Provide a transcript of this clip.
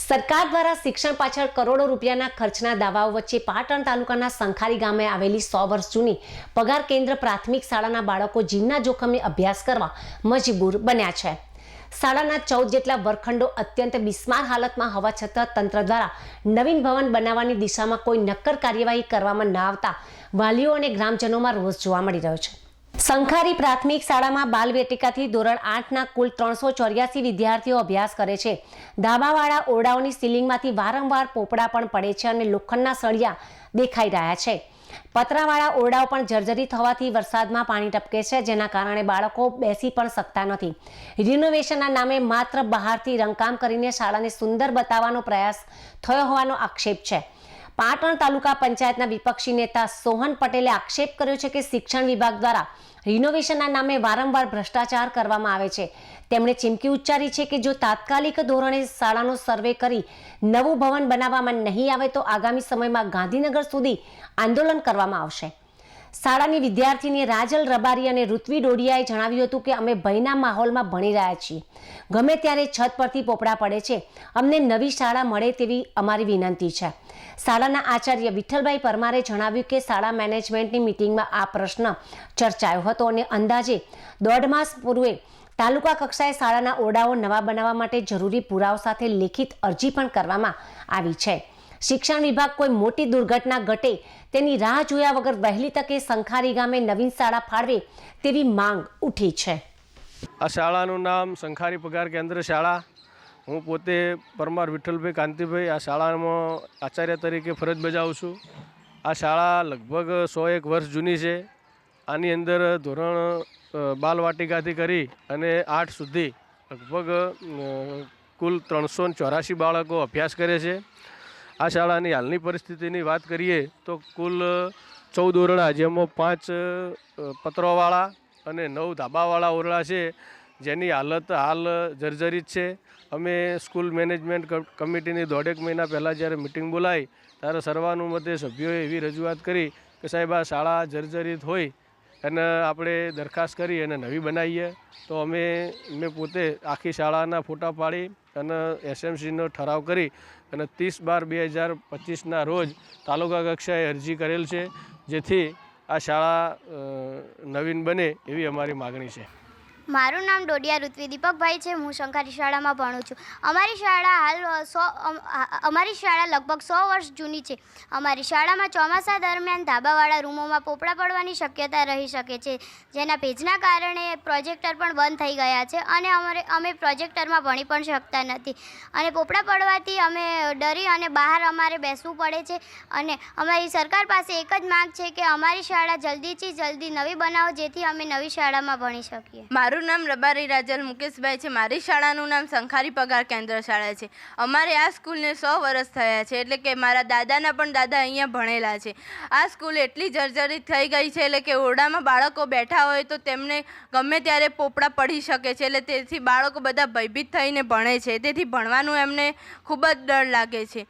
સરકાર દ્વારા શિક્ષણ પાછળ કરોડો રૂપિયાના ખર્ચના દાવાઓ વચ્ચે પાટણ તાલુકાના સંખારી ગામે આવેલી 100 વર્ષ જૂની પગાર કેન્દ્ર પ્રાથમિક શાળાના બાળકો જીવના જોખમે અભ્યાસ કરવા મજબૂર બન્યા છે। શાળાના 14 જેટલા વર્ગખંડો અત્યંત બિસ્માર હાલતમાં હોવા છતાં તંત્ર દ્વારા નવીન ભવન બનાવવાની દિશામાં કોઈ નક્કર કાર્યવાહી કરવામાં ન આવતા વાલીઓ અને ગ્રામજનોમાં રોષ જોવા મળી રહ્યો છે। સંખારી પ્રાથમિક શાળામાં બાલવેટિકાથી ધોરણ 8ના કુલ 384 વિદ્યાર્થીઓ અભ્યાસ કરે છે। ધાબાવાળા ઓરડાઓની સીલિંગમાંથી વારંવાર પોપડા પણ પડે છે અને લોખંડના સળિયા દેખાઈ રહ્યા છે। પતરાવાળા ઓરડાઓ પણ જર્જરિત હોવાથી વરસાદમાં પાણી ટપકે છે, જેના કારણે બાળકો બેસી પણ શકતા નથી। રિનોવેશનના નામે માત્ર બહારથી રંગકામ કરીને શાળાને સુંદર બતાવવાનો પ્રયાસ થયો હોવાનો આક્ષેપ છે। પાટણ તાલુકા પંચાયતના વિપક્ષી નેતા સોહન પટેલે આક્ષેપ કર્યો છે કે શિક્ષણ વિભાગ દ્વારા રિનોવેશનના નામે વારંવાર ભ્રષ્ટાચાર કરવામાં આવે છે। તેમણે ચીમકી ઉચ્ચારી છે કે જો તાત્કાલિક ધોરણે શાળાનો સર્વે કરી નવું ભવન બનાવવામાં નહીં આવે તો આગામી સમયમાં ગાંધીનગર સુધી આંદોલન કરવામાં આવશે। શાળાની વિદ્યાર્થીની રાજલ રબારી અને ઋત્વી ડોડિયાએ જણાવ્યું હતું કે અમે ભયના માહોલમાં ભણી રહ્યા છીએ। ગમે ત્યારે છત પરથી પોપડા પડે છે। અમને નવી શાળા મળે તેવી અમારી વિનંતી છે। શાળાના આચાર્ય વિઠ્ઠલભાઈ પરમારે જણાવ્યું કે શાળા મેનેજમેન્ટની મિટિંગમાં આ પ્રશ્ન ચર્ચાયો હતો અને અંદાજે 1.5 માસ પૂર્વે તાલુકા કક્ષાએ શાળાના ઓરડાઓ નવા બનાવવા માટે જરૂરી પુરાવા સાથે લેખિત અરજી પણ કરવામાં આવી છે। શિક્ષણ વિભાગ કોઈ મોટી દુર્ઘટના ઘટે તેની રાહ જોયા વગર વહેલી તકે સંખારી ગામે નવીન શાળા ફાળવે તેવી માંગ ઉઠી છે। આ શાળાનું નામ સંખારી પગાર કેન્દ્ર શાળા। હું પોતે પરમાર વિઠ્ઠલભાઈ કાંતિભાઈ આ શાળામાં આચાર્ય તરીકે ફરજ બજાવું છું। આ શાળા લગભગ 101 વર્ષ જૂની છે। આની અંદર ધોરણ બાલવાટિકાથી કરી અને 8 સુધી લગભગ કુલ 384 બાળકો અભ્યાસ કરે છે। આ શાળાની હાલની પરિસ્થિતિની વાત કરીએ તો કુલ 14 ઓરડા, જેમાં 5 પતરોવાળા અને 9 ધાબાવાળા ઓરડા છે, જેની હાલત હાલ જર્જરિત છે। અમે સ્કૂલ મેનેજમેન્ટ કમિટીની 1.5 મહિના પહેલાં જ્યારે મિટિંગ બોલાવી ત્યારે સર્વાનુમતે સભ્યોએ એવી રજૂઆત કરી કે સાહેબ આ શાળા જર્જરિત હોય અને આપણે દરખાસ્ત કરી અને નવી બનાવીએ। તો મેં પોતે આખી શાળાના ફોટા પાડી અને એસએમસીનો ઠરાવ કરી અને 30/12/2025ના રોજ તાલુકા કક્ષાએ અરજી કરેલ છે, જેથી આ શાળા નવીન બને એવી અમારી માગણી છે। મારું નામ ડોડિયા ઋત્વી દીપકભાઈ છે। હું સંખારી શાળામાં ભણું છું। અમારી શાળા લગભગ 100 વર્ષ જૂની છે। અમારી શાળામાં ચોમાસા દરમિયાન ધાબાવાળા રૂમોમાં પોપડા પડવાની શક્યતા રહી શકે છે, જેના ભેજના કારણે પ્રોજેક્ટર પણ બંધ થઈ ગયા છે અને અમે પ્રોજેક્ટરમાં ભણી પણ શકતા નથી અને પોપડા પડવાથી અમે ડરી અને બહાર અમારે બેસવું પડે છે અને અમારી સરકાર પાસે એક જ માંગ છે કે અમારી શાળા જલ્દીથી જલ્દી નવી બનાવો, જેથી અમે નવી શાળામાં ભણી શકીએ। મારું નામ રબારી રાજલ મુકેશભાઈ છે। મારી શાળાનું નામ સંખારી પગાર કેન્દ્ર શાળા છે। અમારે આ સ્કૂલને 100 વર્ષ થયા છે, એટલે કે મારા દાદાના પણ દાદા અહીંયા ભણેલા છે। આ સ્કૂલ એટલી જર્જરિત થઈ ગઈ છે, એટલે કે ઓરડામાં બાળકો બેઠા હોય તો તેમને ગમે ત્યારે પોપડા પડી શકે છે, એટલે તેથી બાળકો બધા ભયભીત થઈને ભણે છે। તેથી ભણવાનું એમને ખૂબ જ ડર લાગે છે।